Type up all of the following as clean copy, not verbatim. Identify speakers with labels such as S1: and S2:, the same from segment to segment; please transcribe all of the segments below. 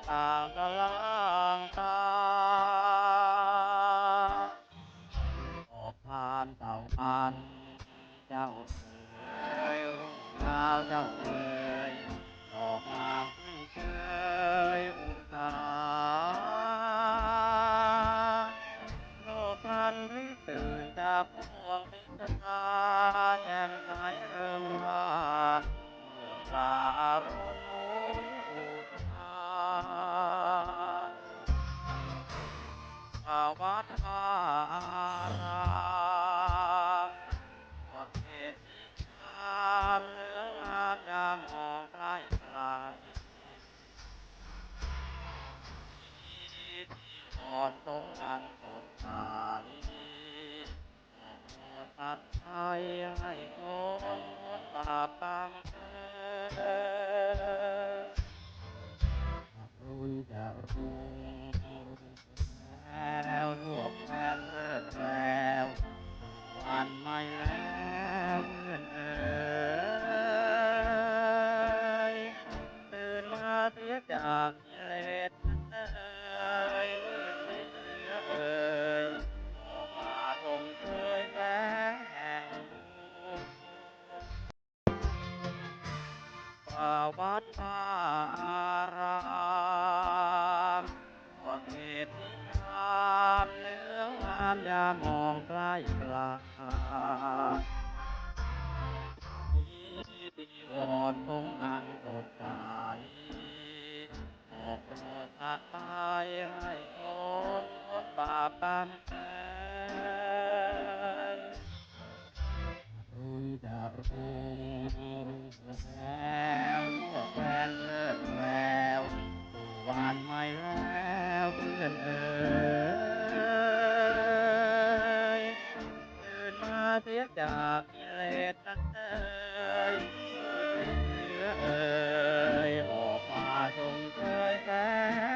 S1: กะลังตาออกผ่านเต่าพันเจ้าเอ๋ยรุ่งเช้าเจ้าเอ๋ยดอกมากไม่เคยอุตาโลกนั้นรีบตื่นจากห่วงพิจารแจ่มใสเอิงราเมื่อปลาคนหมุนอุทานวัดวารามวัดเทศกามเหลืองอามยามมองใกล้ไกลที่อ่อนตรงอันสดใสตัดใจให้คนบาปกรรมรุ่นจะรุ่งแล้วรวบแฟนเลิศแล้ววันไม่แล้วเพื่อนเอ๋ยตื่นมาเสียจากกิเลสเอ๋ยมืดมิดเหลือเอ๋ยออกมาชมเชยแสงแห่งวัดป่าอารามวัดเทศที่งามเหลืองงามยามมองใกล้ไกลวอนคงอันสดใสออกโปรดตัดไปให้คนลดบาปกรรมแค้นรุ่งจะรุ่งแล้วพวกแฟนเลิกแล้ววันไม่แล้วเพื่อนเอ๋ยตื่นมาเสียจากกิเลสทั้งเอ๋ยเหลือเอ๋ยออกมาชมเชยแส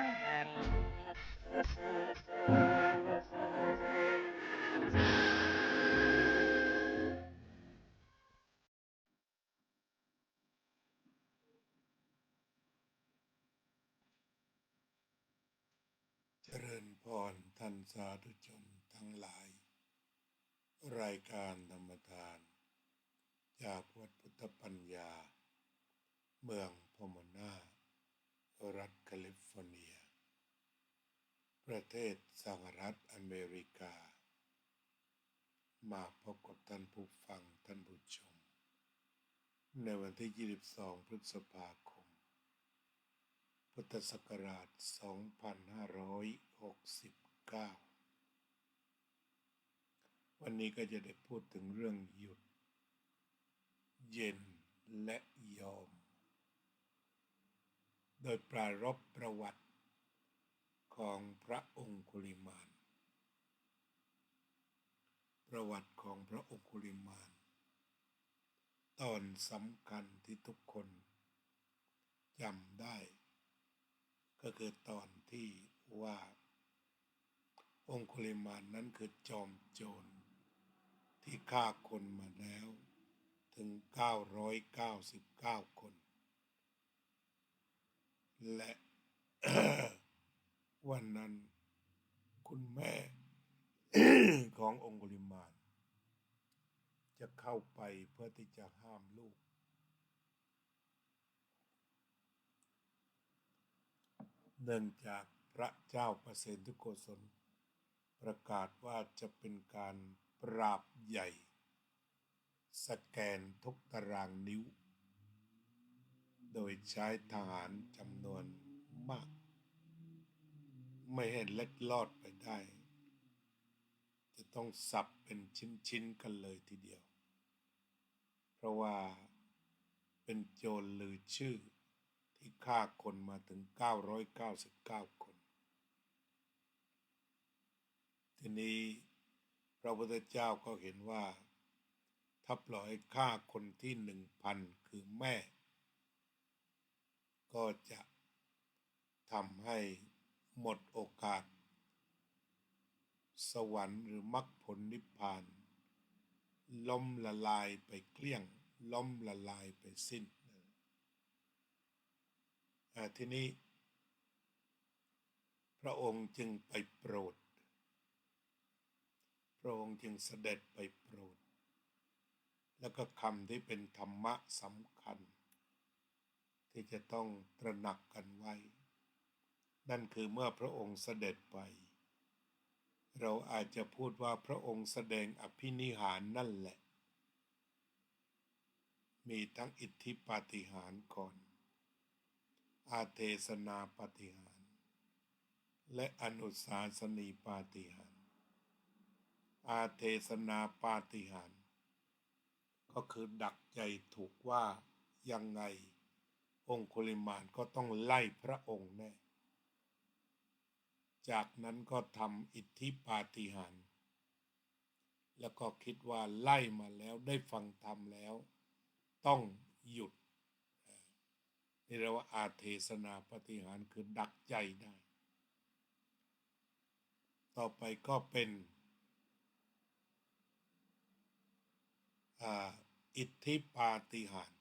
S1: งแห่ง
S2: เจริญพรท่านสาธุชนทั้งหลายรายการธรรมทานจากวัดพุทธปัญญาเมืองพอมานารัฐแคลิฟอร์เนียประเทศสหรัฐอเมริกามาพบกับท่านผู้ฟังท่านผู้ชมในวันที่22พฤษภาคมพุทธศักราช2569วันนี้ก็จะได้พูดถึงเรื่องหยุดเย็นและยอมโดยปรารภประวัติของพระองคุลิมานประวัติของพระองคุลิมานตอนสำคัญที่ทุกคนจำได้ก็คือตอนที่ว่าองคุลิมานนั้นคือจอมโจรที่ฆ่าคนมาแล้วถึง999 คนและ วันนั้นคุณแม่ ขององคุลิมานจะเข้าไปเพื่อที่จะห้ามลูกเนื่องจากพระเจ้าประเสนทุโกศลประกาศว่าจะเป็นการปราบใหญ่สแกนทุกตารางนิ้วโดยใช้ทหารจำนวนมากไม่ให้เล็ดลอดไปได้จะต้องสับเป็นชิ้นๆกันเลยทีเดียวเพราะว่าเป็นโจรลือชื่อที่ฆ่าคนมาถึง999 คนทีนี้พระพุทธเจ้าก็เห็นว่าถ้าปล่อยให้ฆ่าคนที่ 1,000 คือแม่ก็จะทำให้หมดโอกาสสวรรค์หรือมรรคผลนิพพานล้มละลายไปเกลี้ยงล้มละลายไปสิ้นทีนี้ พระองค์จึงไปโปรดพระองค์จึงเสด็จไปโปรดแล้วก็คำที่เป็นธรรมะสำคัญที่จะต้องตระหนักกันไว้นั่นคือเมื่อพระองค์เสด็จไปเราอาจจะพูดว่าพระองค์แสดงอภินิหารนั่นแหละมีทั้งอิทธิปาฏิหาริย์ก่อนอาเทศนาปาฏิหาริย์และอนุสาสนีปาฏิหาริย์อาเทศนาปาฏิหาริย์ก็คือดักใจถูกว่ายังไงองคุลิมานก็ต้องไล่พระองค์แน่จากนั้นก็ทำอิทธิปาฏิหาริย์แล้วก็คิดว่าไล่มาแล้วได้ฟังธรรมแล้วต้องหยุดนี่เรียกว่าอาเทศนาปาฏิหาริย์คือดักใจได้ต่อไปก็เป็นอิทธิปาฏิหาริย์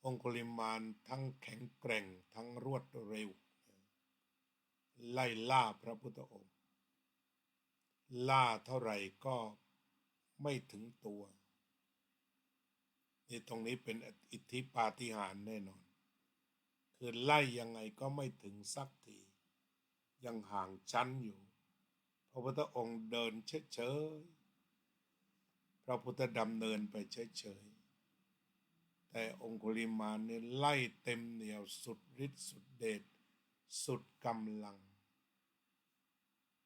S2: องคุลิมานทั้งแข็งแกร่งทั้งรวดเร็วไล่ล่าพระพุทธองค์ล่าเท่าไหร่ก็ไม่ถึงตัวนี่ตรงนี้เป็นอิทธิปาฏิหาริย์แน่นอนคือไล่ยังไงก็ไม่ถึงสักทียังห่างชั้นอยู่พระพุทธองค์เดินเฉยๆพระพุทธดำเนินไปเฉยๆแต่องคุลิมานเนี่ยไล่เต็มเหนี่ยวสุดฤทธิ์สุดเดชสุดกำลัง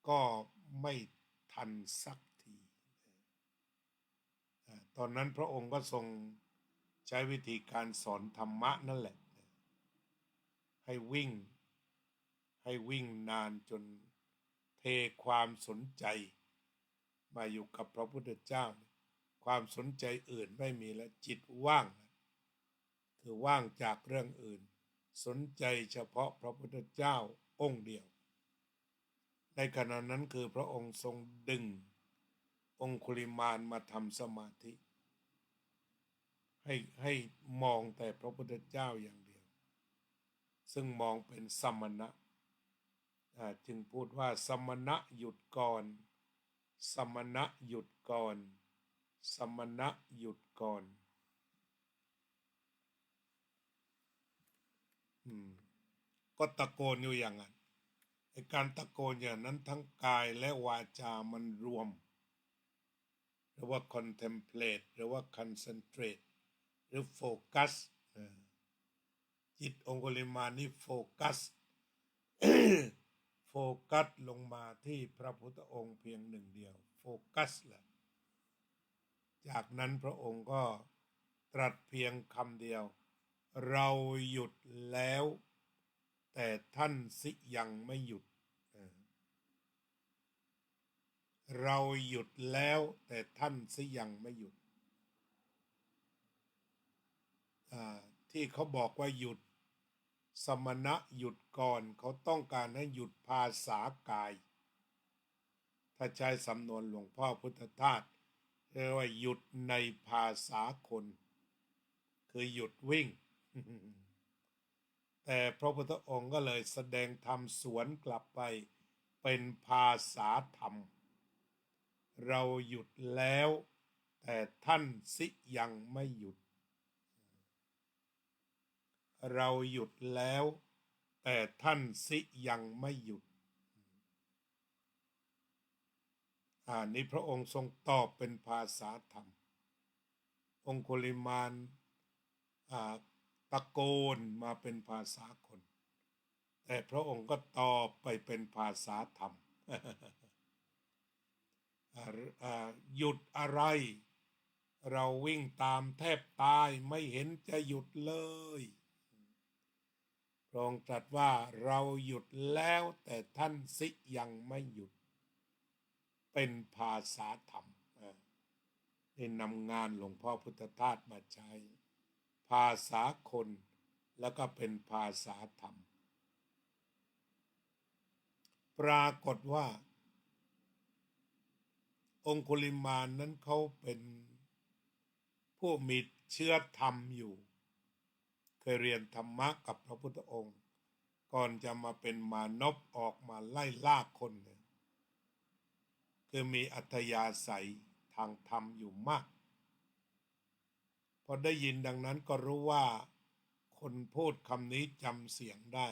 S2: ก็ไม่ทันสักทีตอนนั้นพระองค์ก็ทรงใช้วิธีการสอนธรรมะนั่นแหละให้วิ่งนานจนเทความสนใจมาอยู่กับพระพุทธเจ้าความสนใจอื่นไม่มีแล้วจิตว่างคือว่างจากเรื่องอื่นสนใจเฉพาะพระพุทธเจ้าองค์เดียวในขณะนั้นคือพระองค์ทรงดึงองคุลิมานมาทำสมาธิให้มองแต่พระพุทธเจ้าอย่างเดียวซึ่งมองเป็นสมณะจึงพูดว่าสมณะหยุดก่อนสมณะหยุดก่อนสมณะหยุดก่อนก็ตะโกนอยู่อย่างนั้นไอ้การตะโกนอย่างนั้นทั้งกายและวาจามันรวมหรือว่า contemplate หรือว่า concentrate หรือ focus จิตองคุลิมานนี่โฟกัส โฟกัสลงมาที่พระพุทธองค์เพียงหนึ่งเดียวโฟกัสแหละจากนั้นพระองค์ก็ตรัสเพียงคำเดียวเราหยุดแล้วแต่ท่านสิยังไม่หยุดเราหยุดแล้วแต่ท่านสิยังไม่หยุดที่เขาบอกว่าหยุดสมณะหยุดก่อนเขาต้องการให้หยุดภาษากายถ้าใช้สำนวนหลวงพ่อพุทธทาสเรียกว่าหยุดในภาษาคนคือหยุดวิ่ง แต่พระพุทธองค์ก็เลยแสดงธรรมสวนกลับไปเป็นภาษาธรรมเราหยุดแล้วแต่ท่านสิยังไม่หยุดเราหยุดแล้วแต่ท่านสิยังไม่หยุดนี้พระองค์ทรงตอบเป็นภาษาธรรมองคุลิมานตะโกนมาเป็นภาษาคนแต่พระองค์ก็ตอบไปเป็นภาษาธรรม หยุดอะไรเราวิ่งตามแทบตายไม่เห็นจะหยุดเลยพระองค์ตรัสว่าเราหยุดแล้วแต่ท่านสิยังไม่หยุดเป็นภาษาธรรมนี่นำงานหลวงพ่อพุทธทาสมาใช้ภาษาคนแล้วก็เป็นภาษาธรรมปรากฏว่าองคุลิมานนั้นเขาเป็นผู้มีเชื้อธรรมอยู่เคยเรียนธรรมะกับพระพุทธองค์ ก่อนจะมาเป็นมานพออกมาไล่ล่าคนเนี่ยคือมีอัธยาศัยทางธรรมอยู่มากพอได้ยินดังนั้นก็รู้ว่าคนพูดคำนี้จำเสียงได้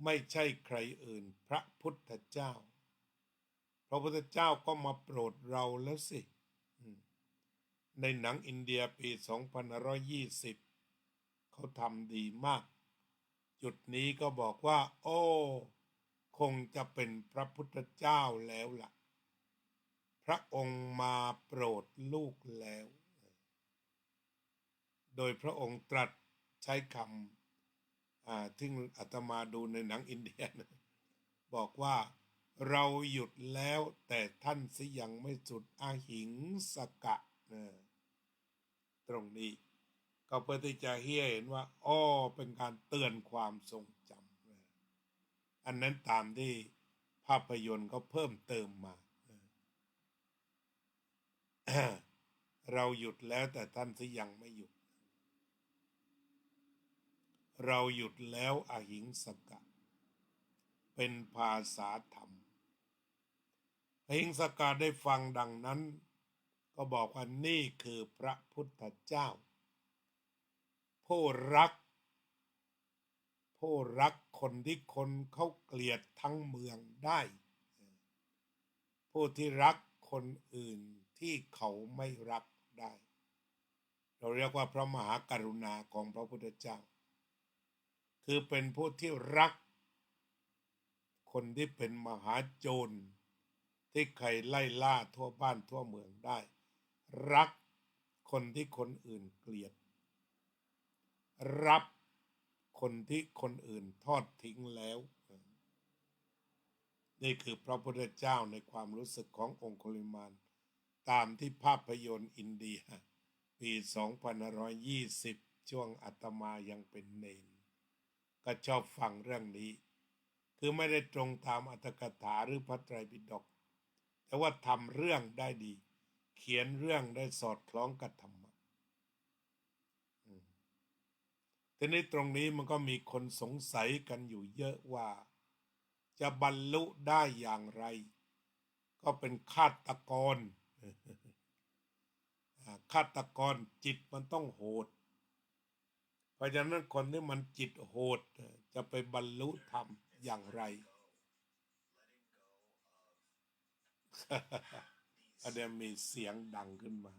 S2: ไม่ใช่ใครอื่นพระพุทธเจ้าพระพุทธเจ้าก็มาโปรดเราแล้วสิในหนังอินเดียปี 2520 เขาทำดีมากจุดนี้ก็บอกว่าโอ้คงจะเป็นพระพุทธเจ้าแล้วล่ะพระองค์มาโปรดลูกแล้วโดยพระองค์ตรัสใช้คำที่อาตมาดูในหนังอินเดียบอกว่าเราหยุดแล้วแต่ท่านสิยังไม่สุดอหิงสกะตรงนี้ก็เพื่อที่จะให้เห็นว่าอ้อเป็นการเตือนความทรงจำอันนั้นตามที่ภาพยนตร์ก็เพิ่มเติมมาเราหยุดแล้วแต่ท่านสิยังไม่หยุดเราหยุดแล้วอหิงสกะเป็นภาษาธรรมอหิงสกะได้ฟังดังนั้นก็บอกว่านี่คือพระพุทธเจ้าผู้รักคนที่คนเขาเกลียดทั้งเมืองได้ผู้ที่รักคนอื่นที่เขาไม่รักได้เราเรียกว่าพระมหากรุณาของพระพุทธเจ้าคือเป็นผู้ที่รักคนที่เป็นมหาโจรที่ใครไล่ล่าทั่วบ้านทั่วเมืองได้รักคนที่คนอื่นเกลียดรับคนที่คนอื่นทอดทิ้งแล้วนี่คือพระพุทธเจ้าในความรู้สึกขององคุลิมานตามที่ภาพยนตร์อินเดียปี 2520 ช่วงอาตมายังเป็นเนนก็ชอบฟังเรื่องนี้คือไม่ได้ตรงตามอรรถกถาหรือพระไตรปิฎกแต่ว่าทำเรื่องได้ดีเขียนเรื่องได้สอดคล้องกับธรรมะทีนี้ตรงนี้มันก็มีคนสงสัยกันอยู่เยอะว่าจะบรรลุได้อย่างไรก็เป็นฆาตกรฆาตกรจิตมันต้องโหดเพราะฉะนั้นคนที่มันจิตโหดจะไปบรรลุธรรมอย่างไรอันนี้มีเสียงดังขึ้นมา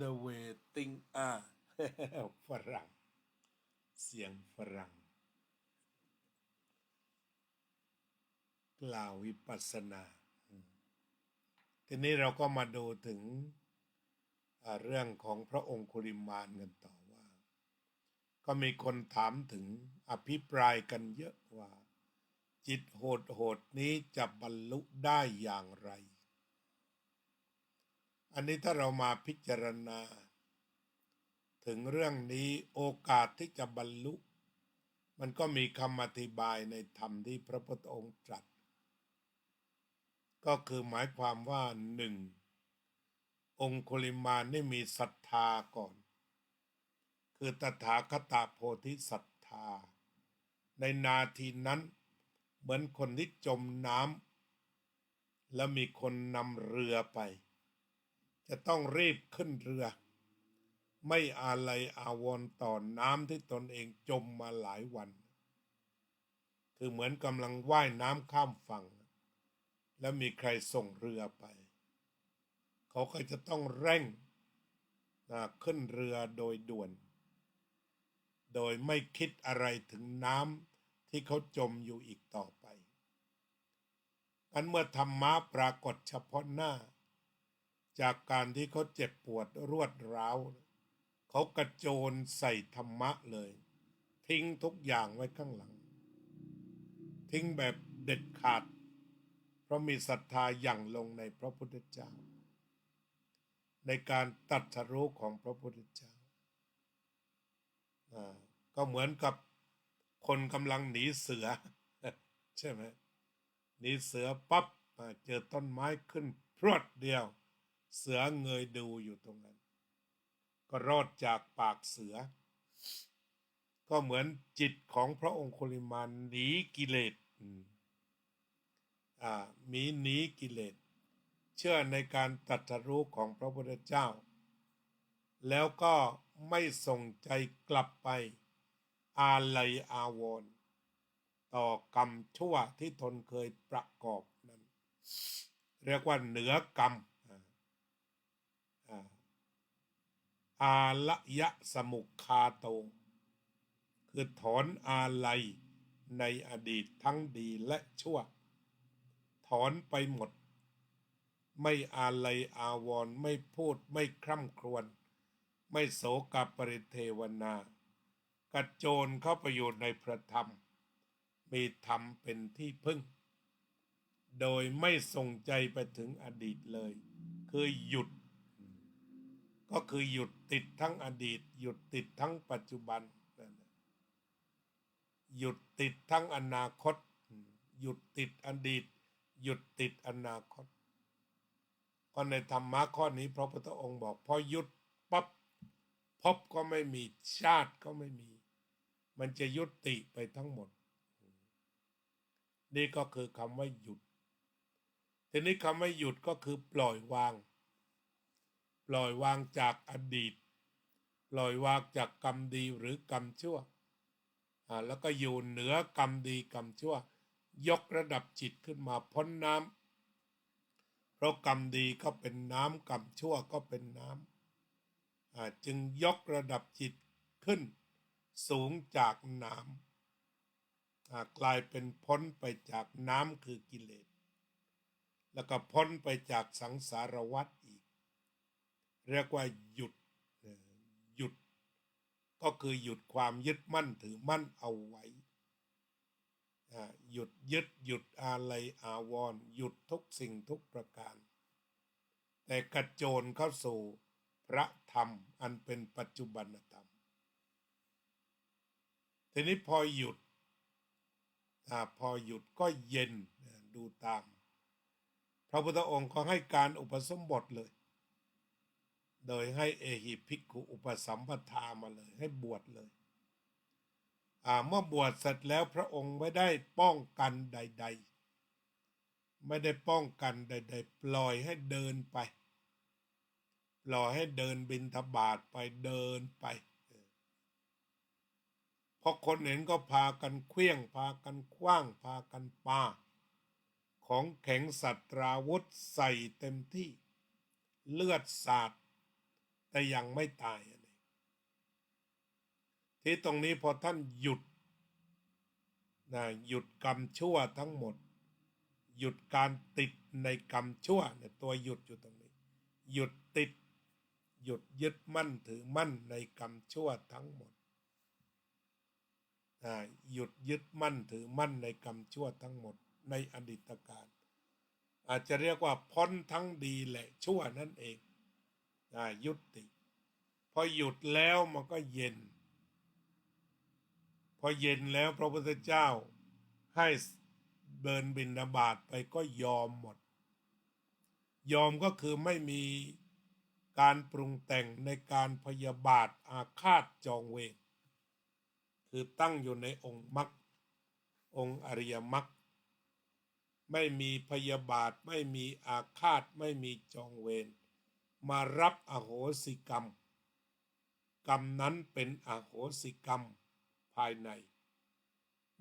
S2: The Waiting ฝรั่งเสียงฝรั่งกล่าววิปัสสนาทีนี้เราก็มาดูถึงเรื่องของพระองคุลิมานกันต่อว่าก็มีคนถามถึงอภิปรายกันเยอะว่าจิตโหดนี้จะบรรลุได้อย่างไรอันนี้ถ้าเรามาพิจารณาถึงเรื่องนี้โอกาสที่จะบรรลุมันก็มีคำอธิบายในธรรมที่พระพุทธองค์ตรัสก็คือหมายความว่าหนึ่งองคุลิมานได้มีศรัทธาก่อนคือตถาคตโพธิศรัทธาในนาทีนั้นเหมือนคนที่จมน้ำแล้วมีคนนำเรือไปจะต้องรีบขึ้นเรือไม่อาลัยอาวรณ์ต่อน้ำที่ตนเองจมมาหลายวันคือเหมือนกำลังว่ายน้ำข้ามฝั่งแล้วมีใครส่งเรือไปเขาก็จะต้องเร่ง ขึ้นเรือโดยด่วนโดยไม่คิดอะไรถึงน้ำที่เขาจมอยู่อีกต่อไปอันเมื่อธรรมะปรากฏเฉพาะหน้าจากการที่เขาเจ็บปวดรวดร้าวเขากระโจนใส่ธรรมะเลยทิ้งทุกอย่างไว้ข้างหลังทิ้งแบบเด็ดขาดเพราะมีศรัทธาอย่างลงในพระพุทธเจ้าในการตรัสรู้ของพระพุทธเจ้าก็เหมือนกับคนกำลังหนีเสือใช่ไหมหนีเสือปั๊บเจอต้นไม้ขึ้นพรวดเดียวเสือเงยดูอยู่ตรงนั้นก็รอดจากปากเสือก็เหมือนจิตของพระองคุลิมานหนีกิเลสมีหนีกิเลสเชื่อในการตรัสรู้ของพระพุทธเจ้าแล้วก็ไม่ส่งใจกลับไปอาลัยอาวรณ์ต่อกรรมชั่วที่ตนเคยประกอบนั้นเรียกว่าเหนือกรรมอาละยะสมุคคาโตคือถอนอาลัยในอดีตทั้งดีและชั่วถอนไปหมดไม่อาลัยอาวรณ์ไม่พูดไม่คร่ำครวญไม่โศกปริเทวนากระโจนเข้าไปอยู่ในพระธรรมมีธรรมเป็นที่พึ่งโดยไม่ส่งใจไปถึงอดีตเลยคือหยุดก็คือหยุดติดทั้งอดีตหยุดติดทั้งปัจจุบันหยุดติดทั้งอนาคตหยุดติดอดีตหยุดติดอนาคตก็ในธรรมะข้อนี้พระพุทธองค์บอกพอหยุดปั๊บภพก็ไม่มีชาติก็ไม่มีมันจะยุติไปทั้งหมดนี่ก็คือคำว่าหยุดทีนี้คำว่าหยุดก็คือปล่อยวางจากอดีตปล่อยวางจากกรรมดีหรือกรรมชั่วแล้วก็อยู่เหนือกรรมดีกรรมชั่วยกระดับจิตขึ้นมาพ้นน้ำเพราะกรรมดีก็เป็นน้ำกรรมชั่วก็เป็นน้ำจึงยกระดับจิตขึ้นสูงจากน้ำกลายเป็นพ้นไปจากน้ำคือกิเลสแล้วก็พ้นไปจากสังสารวัฏอีกเรียกว่าหยุดก็คือหยุดความยึดมั่นถือมั่นเอาไว้หยุดยึดหยุดอาลัยอาวรณ์หยุดทุกสิ่งทุกประการแต่กระโจนเข้าสู่พระธรรมอันเป็นปัจจุบันธรรมทีนี้พอหยุดก็เย็นดูตามพระพุทธองค์ก็ให้การอุปสมบทเลยโดยให้เอหิภิกขุอุปสัมปทามาเลยให้บวชเลยเมื่อบวชเสร็จแล้วพระองค์ไม่ได้ป้องกันใดๆไม่ได้ป้องกันใดๆปล่อยให้เดินไปปล่อยให้เดินบิณฑบาตไปเดินไปพอคนเห็นก็พากันเคลี้ยงพากันขว้างพากันปาของแข็งสัตราวุธใส่เต็มที่เลือดสาดแต่ยังไม่ตายที่ตรงนี้พอท่านหยุดหยุดกรรมชั่วทั้งหมดหยุดการติดในกรรมชั่วตัวหยุดอยู่ตรงนี้หยุดติดหยุดยึดมั่นถือมั่นในกรรมชั่วทั้งหมดหยุดยึดมั่นถือมั่นในกรรมชั่วทั้งหมดในอดีตการอาจจะเรียกว่าพ้นทั้งดีและชั่วนั่นเองยุติพอหยุดแล้วมันก็เย็นพอเย็นแล้วพระพุทธเจ้าให้เดินบิณฑบาตไปก็ยอมหมดยอมก็คือไม่มีการปรุงแต่งในการพยาบาทอาฆาตจองเวรคือตั้งอยู่ในองค์มรรคองค์อริยมรรคไม่มีพยาบาทไม่มีอาฆาตไม่มีจองเวรมารับอโหสิกรรมกรรมนั้นเป็นอโหสิกรรมภายใน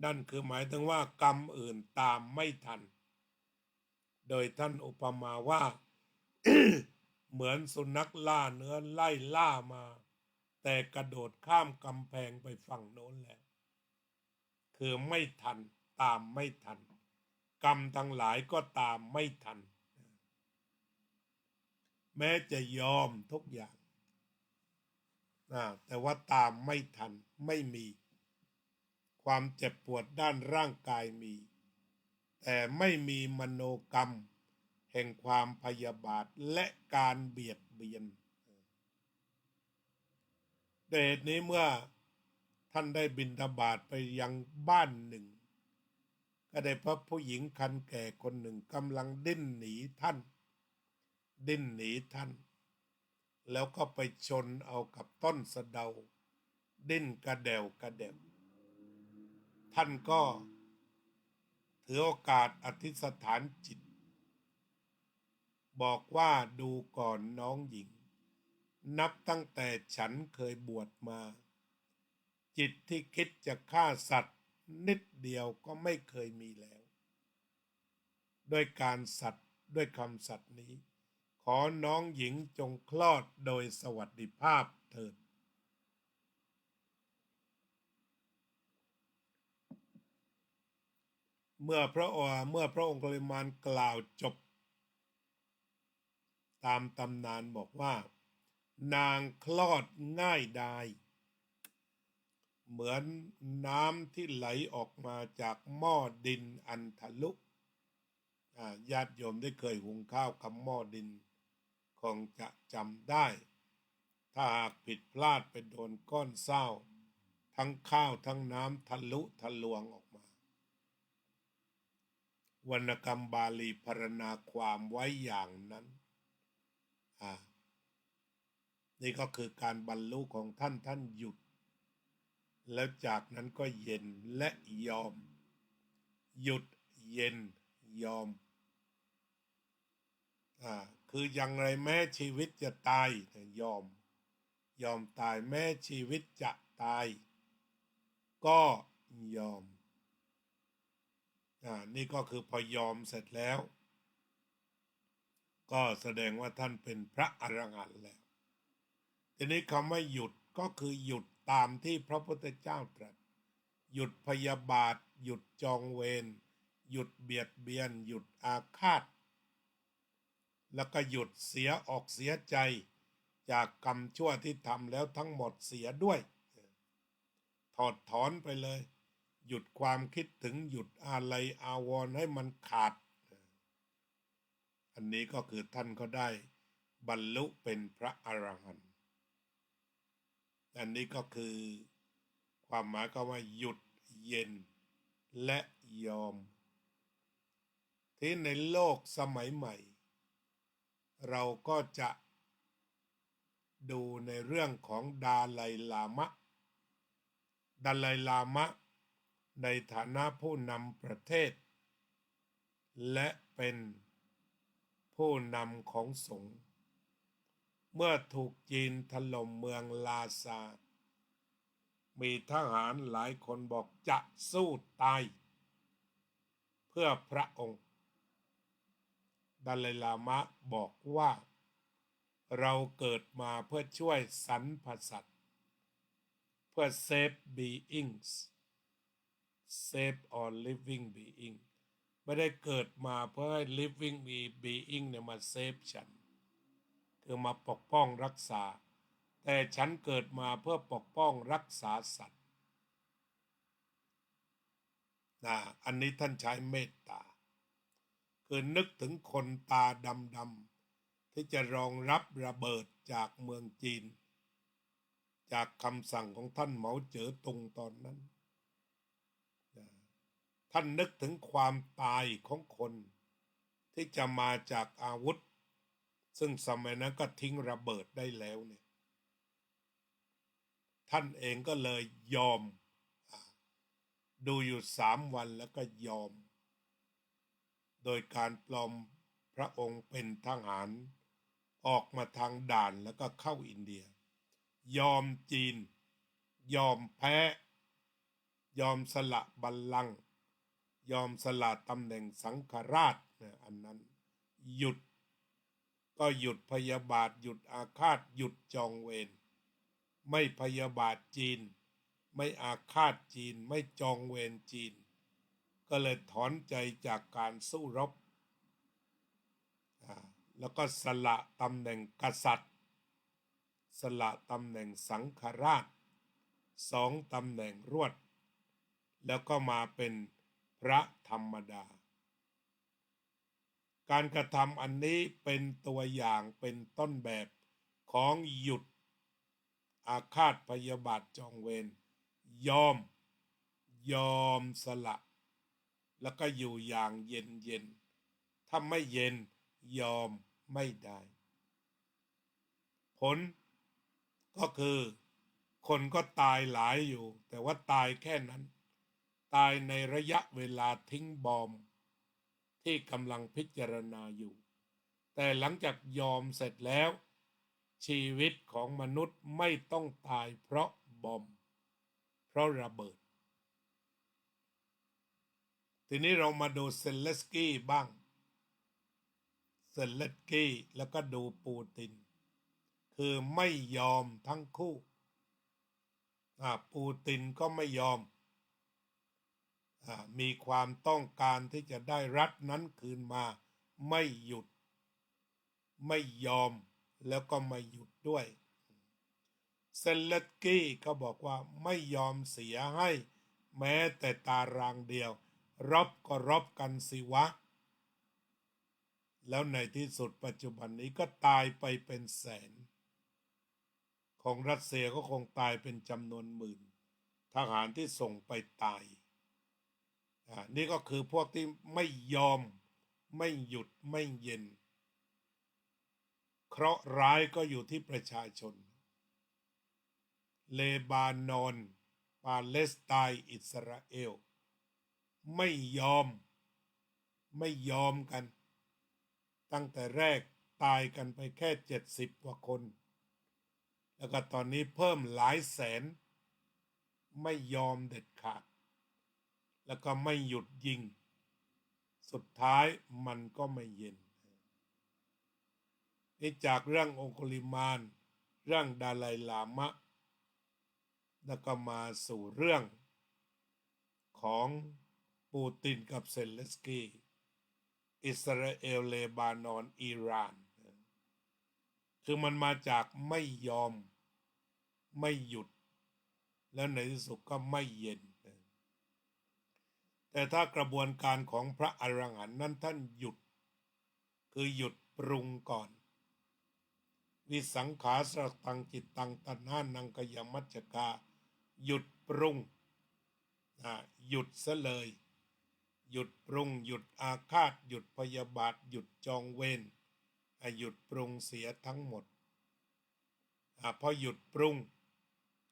S2: นั่นคือหมายถึงว่ากรรมอื่นตามไม่ทันโดยท่านอุปมาว่า เหมือนสุนัขล่าเนื้อไล่ล่ามา แต่กระโดดข้ามกำแพงไปฝั่งโน้นแล้วคือไม่ทันตามไม่ทันกรรมทั้งหลายก็ตามไม่ทันแม้จะยอมทุกอย่างแต่ว่าตามไม่ทันไม่มีความเจ็บปวดด้านร่างกายมีแต่ไม่มีมโนกรรมแห่งความพยาบาทและการเบียดเบียนเหตุนี้เมื่อท่านได้บิณฑบาตไปยังบ้านหนึ่งก็ได้พบผู้หญิงคันแก่คนหนึ่งกำลังดิ้นหนีท่านแล้วก็ไปชนเอากับต้นสะเดาดิ้นกระเดวท่านก็ถือโอกาสอธิษฐานจิตบอกว่าดูก่อนน้องหญิงนับตั้งแต่ฉันเคยบวชมาจิตที่คิดจะฆ่าสัตว์นิดเดียวก็ไม่เคยมีแล้วด้วยการสัตย์ด้วยคำสัตย์นี้ขอน้องหญิงจงคลอดโดยสวัสดิภาพเถิดเมื่อพระองค์กุลิมานกล่าวจบตามตำนานบอกว่านางคลอดง่ายดายเหมือนน้ำที่ไหลออกมาจากหม้อดินอันทะลุญาติโยมได้เคยหุงข้าวกับหม้อดินคงจะจำได้ถ้าหากผิดพลาดไปโดนก้อนเศร้าทั้งข้าวทั้งน้ำทะลุทะลวงออกมาวรรณกรรมบาลีพรรณนาความไว้อย่างนั้นนี่ก็คือการบรรลุของท่านหยุดแล้วจากนั้นก็เย็นและยอมหยุดเย็นยอมคืออย่างไรแม้ชีวิตจะตายยอมตายแม้ชีวิตจะตายก็ยอมนี่ก็คือพอยอมเสร็จแล้วก็แสดงว่าท่านเป็นพระอรหันต์แล้วทีนี้คำว่าหยุดก็คือหยุดตามที่พระพุทธเจ้าตรัสหยุดพยาบาทหยุดจองเวรหยุดเบียดเบียนหยุดอาฆาตแล้วก็หยุดเสียใจจากกรรมชั่วที่ทำแล้วทั้งหมดเสียด้วยถอดถอนไปเลยหยุดความคิดถึงหยุดอาลัยอาวรณ์ให้มันขาดอันนี้ก็คือท่านก็ได้บรรลุเป็นพระอรหันต์อันนี้ก็คือความหมายก็ว่าหยุดเย็นและยอมที่ในโลกสมัยใหม่เราก็จะดูในเรื่องของดาไลลามะในฐานะผู้นำประเทศและเป็นผู้นำของสงฆ์เมื่อถูกจีนถล่มเมืองลาซามีทหารหลายคนบอกจะสู้ตายเพื่อพระองค์ดาไลลามะบอกว่าเราเกิดมาเพื่อช่วยสรรพสัตว์เพื่อ save beings save all living being ไม่ได้เกิดมาเพื่อให้ living being เนี่ยมาเซฟฉันคือมาปกป้องรักษาแต่ฉันเกิดมาเพื่อปกป้องรักษาสัตว์อันนี้ท่านใช้เมตตาคือนึกถึงคนตาดำๆที่จะรองรับระเบิดจากเมืองจีนจากคำสั่งของท่านเหมาเจ๋อตุงตอนนั้นท่านนึกถึงความตายของคนที่จะมาจากอาวุธซึ่งสมัยนั้นก็ทิ้งระเบิดได้แล้วเนี่ยท่านเองก็เลยยอมดูอยู่3 วันแล้วก็ยอมโดยการปลอมพระองค์เป็นทหารออกมาทางด่านแล้วก็เข้าอินเดียยอมจีนยอมแพ้ยอมสละบัลลังก์ยอมสละตำแหน่งสังฆราชอันนั้นหยุด ก็หยุดพยาบาทหยุดอาฆาตหยุดจองเวรไม่พยาบาทจีนไม่อาฆาตจีนไม่จองเวรจีนก็เลยถอนใจจากการสู้รบแล้วก็สละตำแหน่งกษัตริย์สละตำแหน่งสังฆราช2 ตำแหน่งรวดแล้วก็มาเป็นพระธรรมดาการกระทำอันนี้เป็นตัวอย่างเป็นต้นแบบของหยุดอาฆาตพยาบาทจองเวรยอมสละแล้วก็อยู่อย่างเย็นถ้าไม่เย็นยอมไม่ได้ผลก็คือคนก็ตายหลายอยู่แต่ว่าตายแค่นั้นตายในระยะเวลาทิ้งบอมที่กำลังพิจารณาอยู่แต่หลังจากยอมเสร็จแล้วชีวิตของมนุษย์ไม่ต้องตายเพราะบอมเพราะระเบิดทีนี้เรามาดูเซเลนสกี้บ้างเซเลนสกี้แล้วก็ดูปูตินคือไม่ยอมทั้งคู่ปูตินก็ไม่ยอมมีความต้องการที่จะได้รัฐนั้นคืนมาไม่หยุดไม่ยอมแล้วก็ไม่หยุดด้วยเซเลนสกี้ก็บอกว่าไม่ยอมเสียให้แม้แต่ตารางเดียวรบก็รบกันสิวะแล้วในที่สุดปัจจุบันนี้ก็ตายไปเป็นแสนของรัสเซียก็คงตายเป็นจำนวนหมื่นทหารที่ส่งไปตายนี่ก็คือพวกที่ไม่ยอมไม่หยุดไม่เย็นเคราะห์ร้ายก็อยู่ที่ประชาชนเลบานอนปาเลสไตน์อิสราเอลไม่ยอมกันตั้งแต่แรกตายกันไปแค่70 กว่าคนแล้วก็ตอนนี้เพิ่มหลายแสนไม่ยอมเด็ดขาดแล้วก็ไม่หยุดยิงสุดท้ายมันก็ไม่เย็นนี่จากเรื่ององคุลิมานเรื่องดาไลลามะแล้วก็มาสู่เรื่องของปูตินกับเซเลนสกี้อิสราเอลเลบานอนอิหร่านคือมันมาจากไม่ยอมไม่หยุดแล้วในที่สุดก็ไม่เย็นแต่ถ้ากระบวนการของพระอรหันต์นั้นท่านหยุดคือหยุดปรุงก่อนวิสังขารสตังจิตตังตัณหานังกยมัจจกาหยุดปรุงหยุดซะเลยหยุดปรุงหยุดอาฆาตหยุดพยาบาทหยุดจองเวรหยุดปรุงเสียทั้งหมดพอหยุดปรุง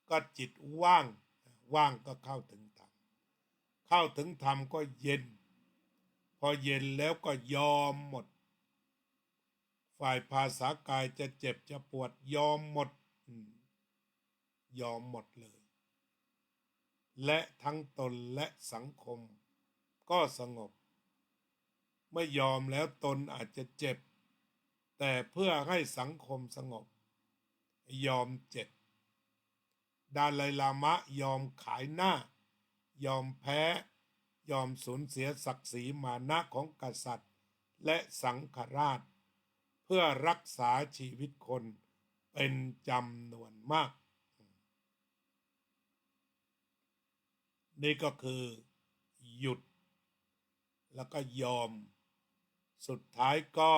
S2: ก็จิตว่างก็เข้าถึงธรรมก็เย็นพอเย็นแล้วก็ยอมหมดฝ่ายภาษากายจะเจ็บจะปวดยอมหมดเลยและทั้งตนและสังคมก็สงบไม่ยอมแล้วตนอาจจะเจ็บแต่เพื่อให้สังคมสงบยอมเจ็บดาไลลามะยอมขายหน้ายอมแพ้ยอมสูญเสียศักดิ์ศรีมานะของกษัตริย์และสังฆราชเพื่อรักษาชีวิตคนเป็นจำนวนมากนี่ก็คือหยุดแล้วก็ยอมสุดท้ายก็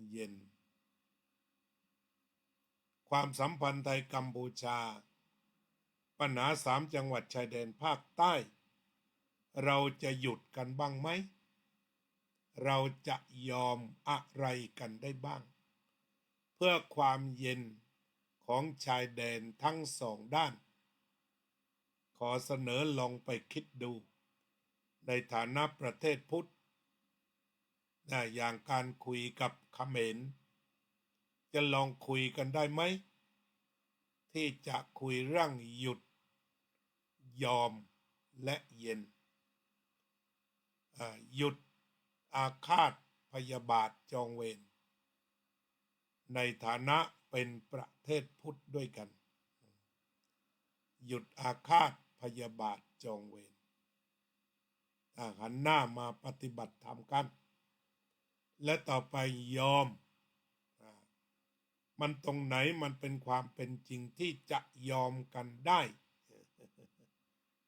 S2: เย็นความสัมพันธ์ไทยกัมพูชาปัญหา3 จังหวัดชายแดนภาคใต้เราจะหยุดกันบ้างไหมเราจะยอมอะไรกันได้บ้างเพื่อความเย็นของชายแดนทั้ง2 ด้านขอเสนอลองไปคิดดูในฐานะประเทศพุทธอย่างการคุยกับเขมรจะลองคุยกันได้ไหมที่จะคุยเรื่องหยุดยอมและเย็นหยุดอาฆาตพยาบาทจองเวร ในฐานะเป็นประเทศพุทธด้วยกันหยุดอาฆาตพยาบาทจองเวรหันหน้ามาปฏิบัติธรรมกันและต่อไปยอมมันตรงไหนมันเป็นความเป็นจริงที่จะยอมกันได้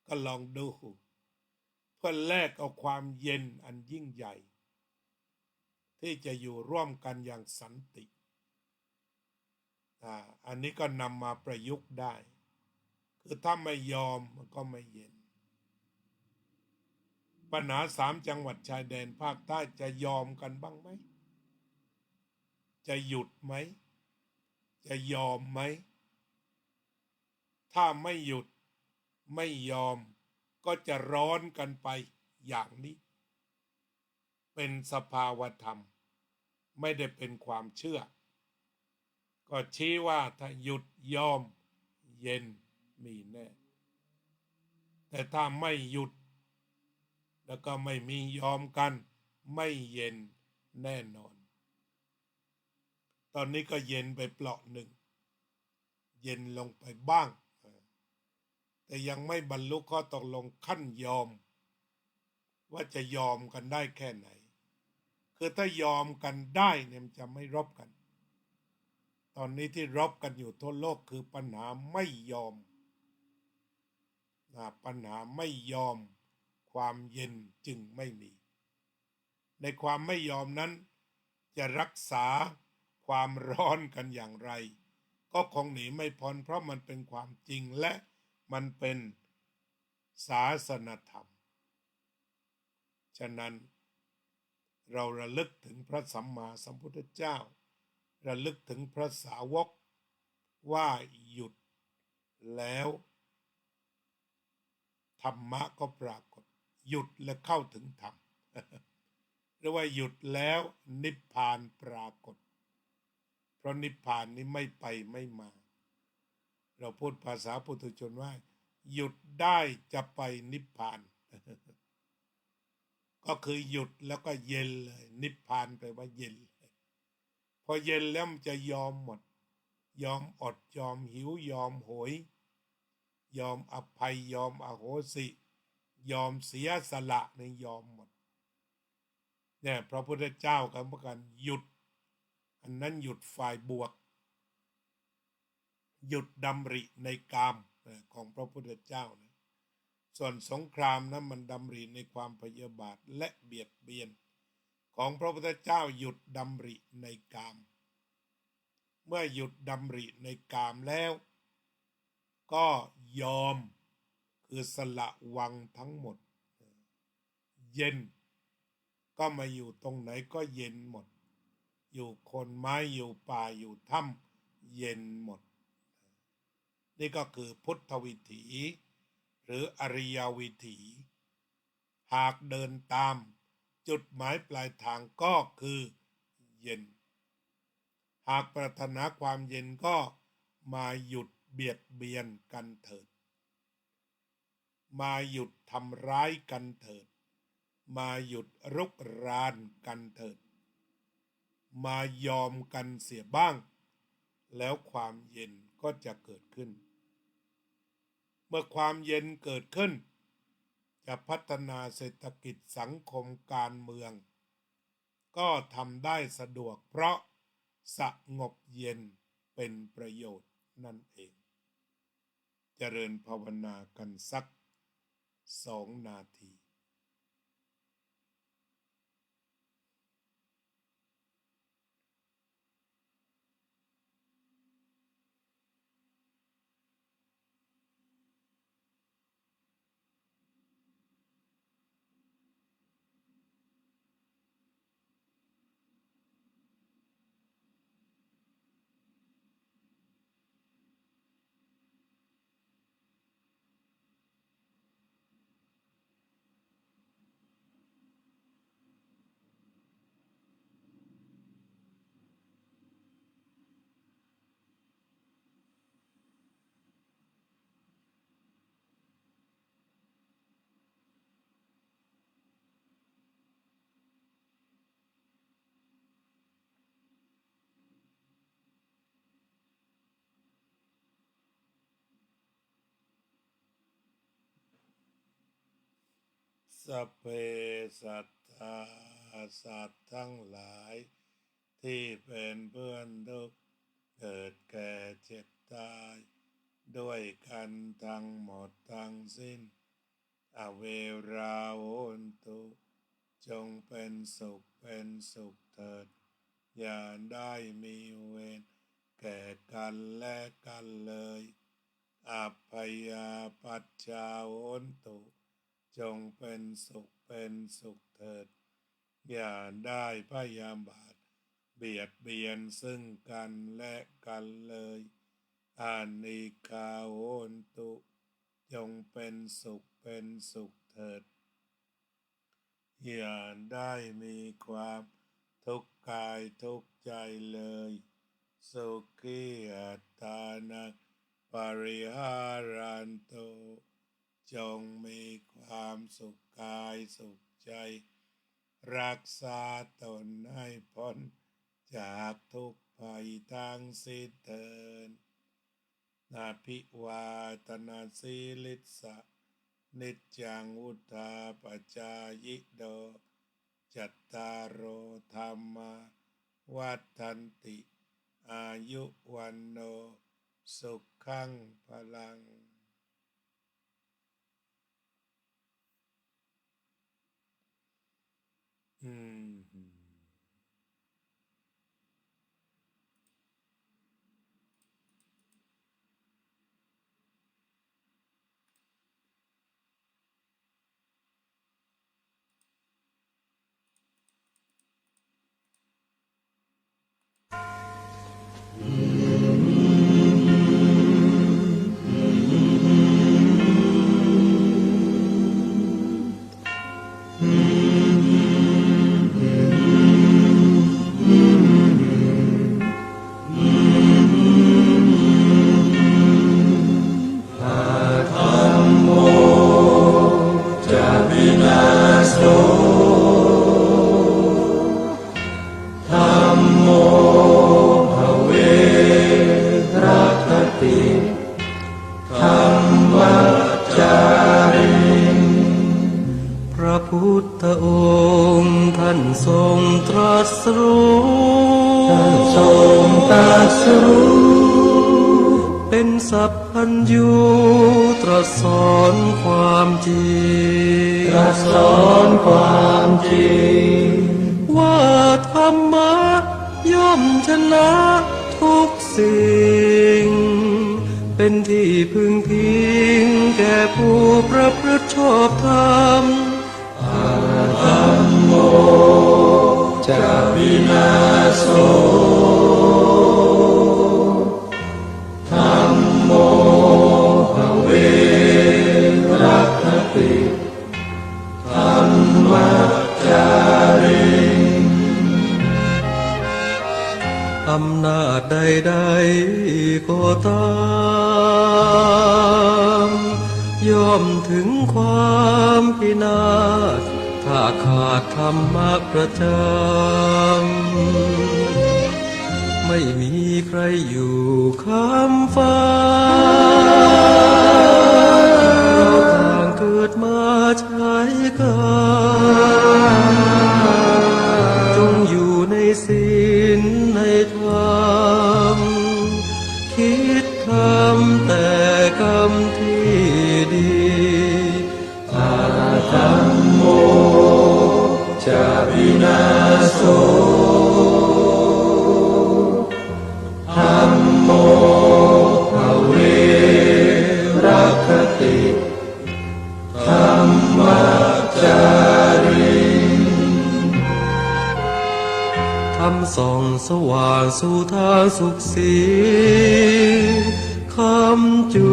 S2: ก็ลองดูเพื่อแลกเอาความเย็นอันยิ่งใหญ่ที่จะอยู่ร่วมกันอย่างสันติอันนี้ก็นำมาประยุกต์ได้คือถ้าไม่ยอมมันก็ไม่เย็นปัญหา3 จังหวัดชายแดนภาคใต้จะยอมกันบ้างไหมจะหยุดไหมจะยอมไหมถ้าไม่หยุดไม่ยอมก็จะร้อนกันไปอย่างนี้เป็นสภาวธรรมไม่ได้เป็นความเชื่อก็ชี้ว่าถ้าหยุดยอมเย็นมีแน่แต่ถ้าไม่หยุดแล้วก็ไม่มียอมกันไม่เย็นแน่นอนตอนนี้ก็เย็นไปเปราะหนึ่งเย็นลงไปบ้างแต่ยังไม่บรรลุข้อตกลงขั้นยอมว่าจะยอมกันได้แค่ไหนคือถ้ายอมกันได้เนี่ยมันจะไม่รบกันตอนนี้ที่รบกันอยู่ทั่วโลกคือปัญหาไม่ยอมปัญหาไม่ยอมความเย็นจึงไม่มีในความไม่ยอมนั้นจะรักษาความร้อนกันอย่างไรก็คงหนีไม่พ้นเพราะมันเป็นความจริงและมันเป็นศาสนธรรมฉะนั้นเราระลึกถึงพระสัมมาสัมพุทธเจ้าระลึกถึงพระสาวกว่าหยุดแล้วธรรมะก็ปรากฏหยุดและเข้าถึงธรรมหรือว่าหยุดแล้วนิพพานปรากฏเพราะนิพพานนี้ไม่ไปไม่มาเราพูดภาษาปุถุชนว่าหยุดได้จะไปนิพพานก็คือหยุดแล้วก็เย็นเลยนิพพานแปลว่าเย็นเลยพอเย็นแล้วมันจะยอมหมดยอมอดยอมหิวยอมโหยยอมอภัยยอมอโหสิยอมเสียสละในยอมหมดเนี่ยพระพุทธเจ้าก็เหมือนกันหยุดอันนั้นหยุดฝ่ายบวกหยุดดำริในกามของพระพุทธเจ้านะส่วนสงครามนั้นมันดำริในความพยาบาทและเบียดเบียนของพระพุทธเจ้าหยุดดำริในกามเมื่อหยุดดำริในกามแล้วก็ยอมคือสละวังทั้งหมดเย็นก็มาอยู่ตรงไหนก็เย็นหมดอยู่โคนไม้อยู่ป่าอยู่ถ้ำเย็นหมดนี่ก็คือพุทธวิถีหรืออริยวิถีหากเดินตามจุดหมายปลายทางก็คือเย็นหากปรารถนาความเย็นก็มาหยุดเบียดเบียนกันเถิดมาหยุดทำร้ายกันเถิดมาหยุดรุกรานกันเถิดมายอมกันเสียบ้างแล้วความเย็นก็จะเกิดขึ้นเมื่อความเย็นเกิดขึ้นจะพัฒนาเศรษฐกิจสังคมการเมืองก็ทำได้สะดวกเพราะสงบเย็นเป็นประโยชน์นั่นเองเจริญภาวนากันสัก2 นาที สัพเพสัตตาสัตว์ทั้งหลายที่เป็นเพื่อนทุกข์เกิดแก่เจ็บตายด้วยกันทั้งหมดทั้งสิ้นอเวราโหนตุจงเป็นสุขเถิดอย่าได้มีเวรแก่กันและกันเลยอัพยาปัชชาโหนตุจงเป็นสุขเถิดอย่าได้พยาบาทเบียดเบียนซึ่งกันและกันเลยอานิกาโหนตุจงเป็นสุขเถิดอย่าได้มีความทุกข์กายทุกข์ใจเลยสุขีอัตตานังปริหารันตุจงมีความสุขกายสุขใจรักษาตนให้พ้นจากทุกภัยทั้งสิ้นเถิดอภิวาทนาสีลิสะนิจจังวุธาปจายโดจัตตารโอธรรมาวัฏันติอายุวันโนสุขังพลัง
S3: พระพุทธองค์ท่านทรงตรัสรู้เป็นสัพพัญญูตรัสสอนความจริงว่าธรรมะย่อมชนะทุกสิ่งเป็นที่พึงพิงแก่ผู้ประพฤติชอบธรรมธัมโมจะวินาโสธัมโมภเวรัคติธัมมัจจาริอำนาจใดๆก็ตามย่อมถึงความพินาศถ้าขาดธรรมะประจำไม่มีใครอยู่ค้ำฟ้าเราต่างเกิดมาใช้กันจงอยู่ในศีลในธรรมคิดทำแต่กรรมที่ดีธัมโมจะวินาโสธัมโมภเวรัคติธัมมัจจาริธรรมส่องสว่างสู่ทางสุขสีคำจุ